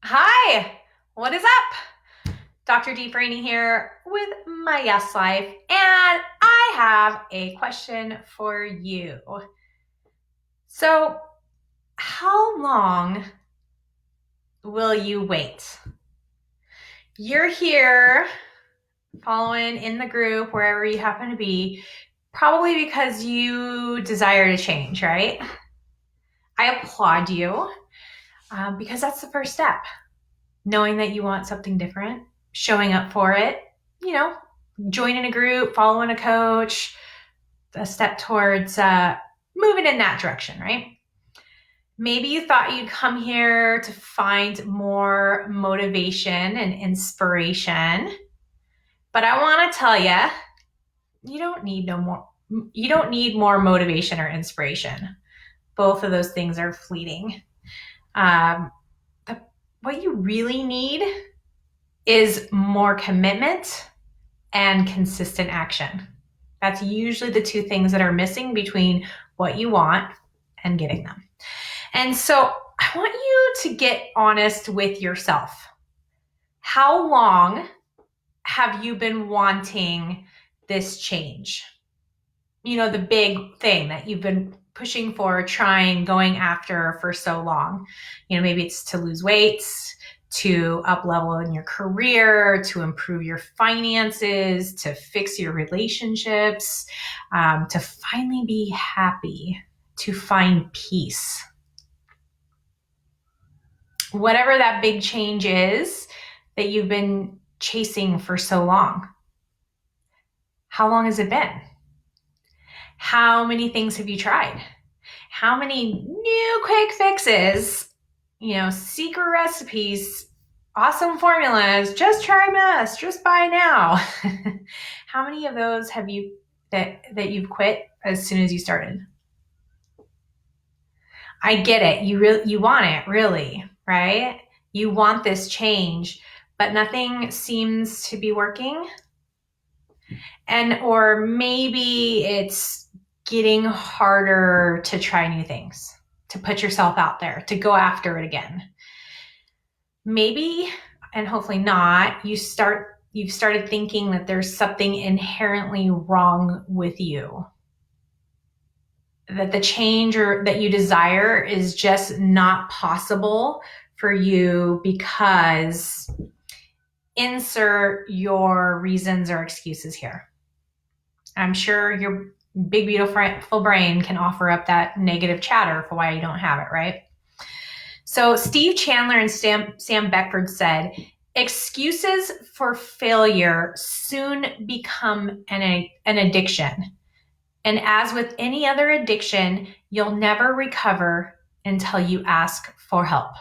Hi, what is up? Dr. Dee Franey here with My Yes Life, and I have a question for you. So, how long will you wait? You're here following in the group, wherever you happen to be, probably because you desire to change, right? I applaud you because that's the first step. Knowing that you want something different, showing up for it, you know, joining a group, following a coach, a step towards moving in that direction, right? Maybe you thought you'd come here to find more motivation and inspiration, but I want to tell you, you don't need no more. You don't need more motivation or inspiration. Both of those things are fleeting. Um, what you really need is more commitment and consistent action. That's usually the two things that are missing between what you want and getting them. And so I want you to get honest with yourself. How long have you been wanting this change? You know, the big thing that you've been pushing for, trying, going after for so long. You know, maybe it's to lose weight, to up level in your career, to improve your finances, to fix your relationships, to finally be happy, to find peace. Whatever that big change is that you've been chasing for so long. How long has it been? How many things have you tried? How many new quick fixes, secret recipes, awesome formulas, just try this, just buy now. How many of those have you that you've quit as soon as you started? I get it. You want it, really, right? You want this change, but nothing seems to be working. Or maybe it's getting harder to try new things, to put yourself out there, to go after it again. Maybe, and hopefully not, you've started thinking that there's something inherently wrong with you. That the change that you desire is just not possible for you because insert your reasons or excuses here. I'm sure your big, beautiful brain can offer up that negative chatter for why you don't have it, right? So Steve Chandler and Sam Beckford said, excuses for failure soon become an addiction. And as with any other addiction, you'll never recover until you ask for help.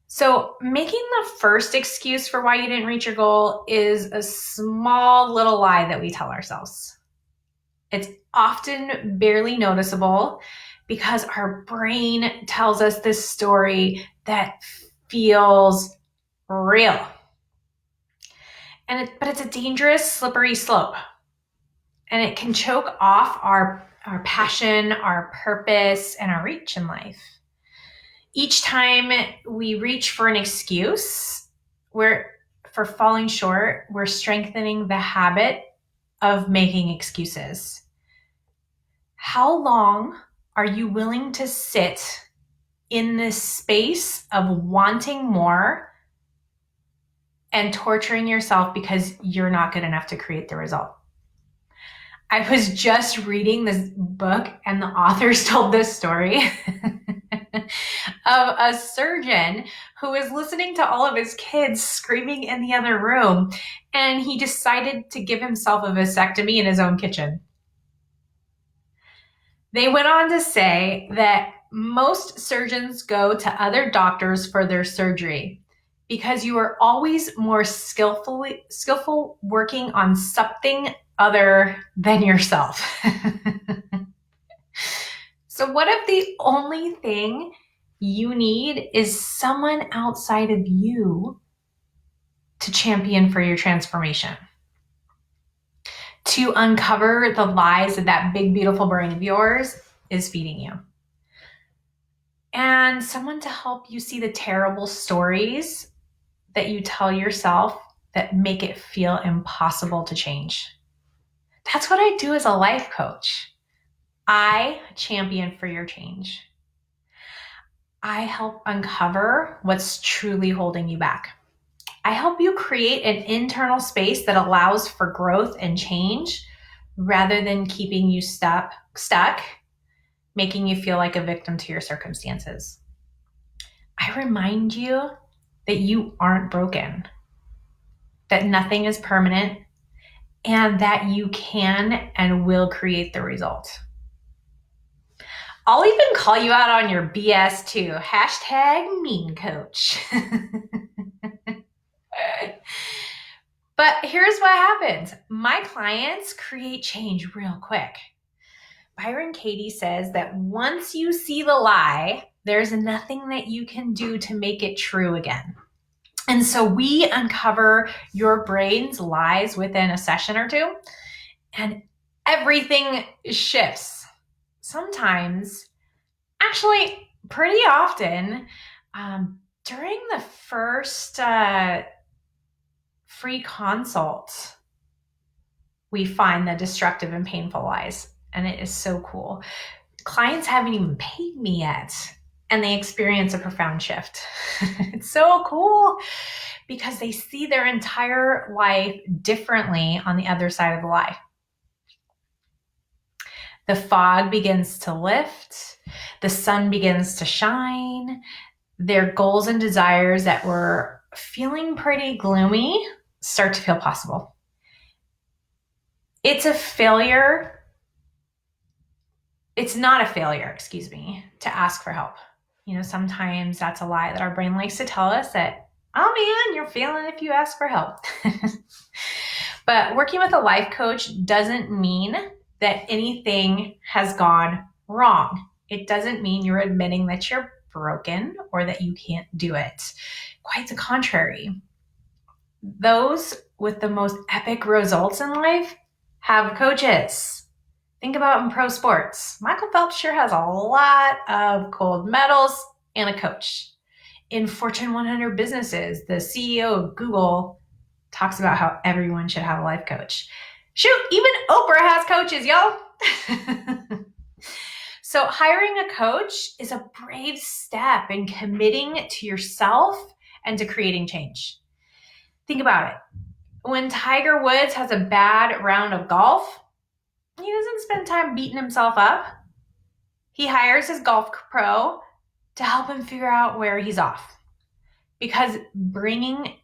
So making the first excuse for why you didn't reach your goal is a small little lie that we tell ourselves. It's often barely noticeable because our brain tells us this story that feels real. But it's a dangerous, slippery slope. And it can choke off our passion, our purpose, and our reach in life. Each time we reach for an excuse, for falling short, we're strengthening the habit of making excuses. How long are you willing to sit in this space of wanting more and torturing yourself because you're not good enough to create the result? I was just reading this book and the authors told this story of a surgeon who was listening to all of his kids screaming in the other room, and he decided to give himself a vasectomy in his own kitchen. They went on to say that most surgeons go to other doctors for their surgery because you are always more skillful working on something other than yourself. So what if the only thing you need is someone outside of you to champion for your transformation? To uncover the lies that big, beautiful brain of yours is feeding you. and someone to help you see the terrible stories that you tell yourself that make it feel impossible to change. That's what I do as a life coach. I champion for your change. I help uncover what's truly holding you back. I help you create an internal space that allows for growth and change rather than keeping you stuck, making you feel like a victim to your circumstances. I remind you that you aren't broken, that nothing is permanent, and that you can and will create the result. I'll even call you out on your BS too. Hashtag mean coach. But here's what happens. My clients create change real quick. Byron Katie says that once you see the lie, there's nothing that you can do to make it true again. And so we uncover your brain's lies within a session or two, and everything shifts. Sometimes, actually pretty often, during the first free consult, we find the destructive and painful lies. And it is so cool. Clients haven't even paid me yet, and they experience a profound shift. It's so cool because they see their entire life differently on the other side of the lie. The fog begins to lift. The sun begins to shine. Their goals and desires that were feeling pretty gloomy start to feel possible. It's not a failure, to ask for help. Sometimes that's a lie that our brain likes to tell us that, oh man, you're failing if you ask for help. But working with a life coach doesn't mean that anything has gone wrong. It doesn't mean you're admitting that you're broken or that you can't do it. Quite the contrary. Those with the most epic results in life have coaches. Think about in pro sports. Michael Phelps sure has a lot of gold medals and a coach. In Fortune 100 businesses, the CEO of Google talks about how everyone should have a life coach. Shoot, even Oprah has coaches, y'all. So hiring a coach is a brave step in committing to yourself and to creating change. Think about it. When Tiger Woods has a bad round of golf, he doesn't spend time beating himself up. He hires his golf pro to help him figure out where he's off. Because working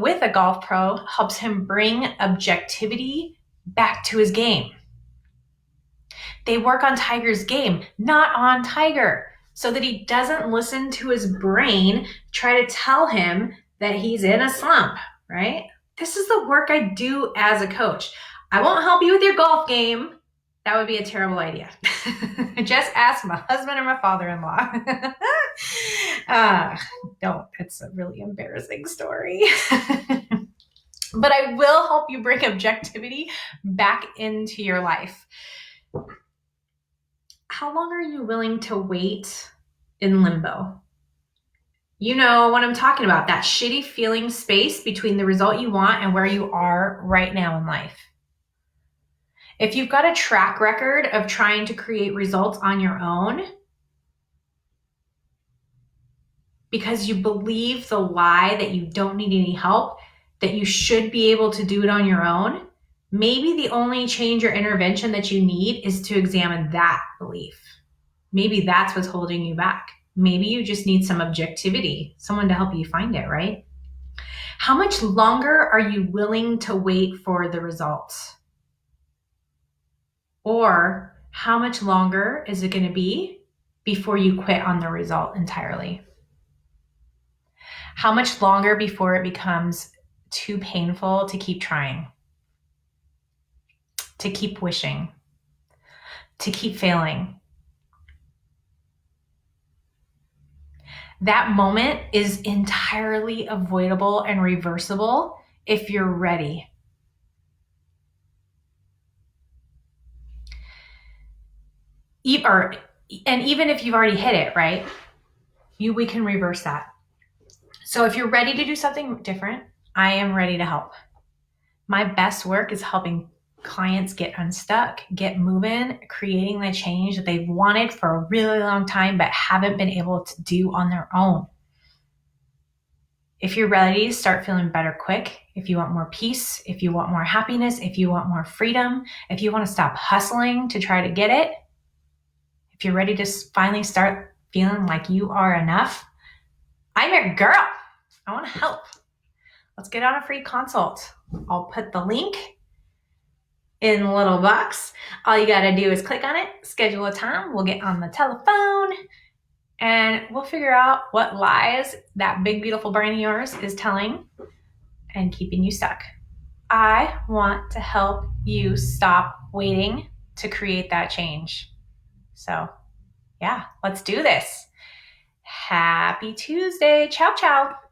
with a golf pro helps him bring objectivity back to his game. They work on Tiger's game, not on Tiger, so that he doesn't listen to his brain try to tell him that he's in a slump, right? This is the work I do as a coach. I won't help you with your golf game. That would be a terrible idea. Just ask my husband or my father-in-law. No, it's a really embarrassing story. But I will help you bring objectivity back into your life. How long are you willing to wait in limbo? You know what I'm talking about, that shitty feeling space between the result you want and where you are right now in life. If you've got a track record of trying to create results on your own because you believe the lie that you don't need any help, that you should be able to do it on your own, maybe the only change or intervention that you need is to examine that belief. Maybe that's what's holding you back. Maybe you just need some objectivity, someone to help you find it, right? How much longer are you willing to wait for the results? Or how much longer is it going to be before you quit on the result entirely? How much longer before it becomes too painful to keep trying, to keep wishing, to keep failing? That moment is entirely avoidable and reversible if you're ready. And even if you've already hit it, right? We can reverse that. So if you're ready to do something different, I am ready to help. My best work is helping clients get unstuck, get moving, creating the change that they've wanted for a really long time but haven't been able to do on their own. If you're ready to start feeling better quick, if you want more peace, if you want more happiness, if you want more freedom, if you want to stop hustling to try to get it, if you're ready to finally start feeling like you are enough, I'm your girl. I want to help. Let's get on a free consult. I'll put the link in the little box. All you got to do is click on it, schedule a time. We'll get on the telephone and we'll figure out what lies that big, beautiful brain of yours is telling and keeping you stuck. I want to help you stop waiting to create that change. So, yeah, let's do this. Happy Tuesday. Ciao, ciao.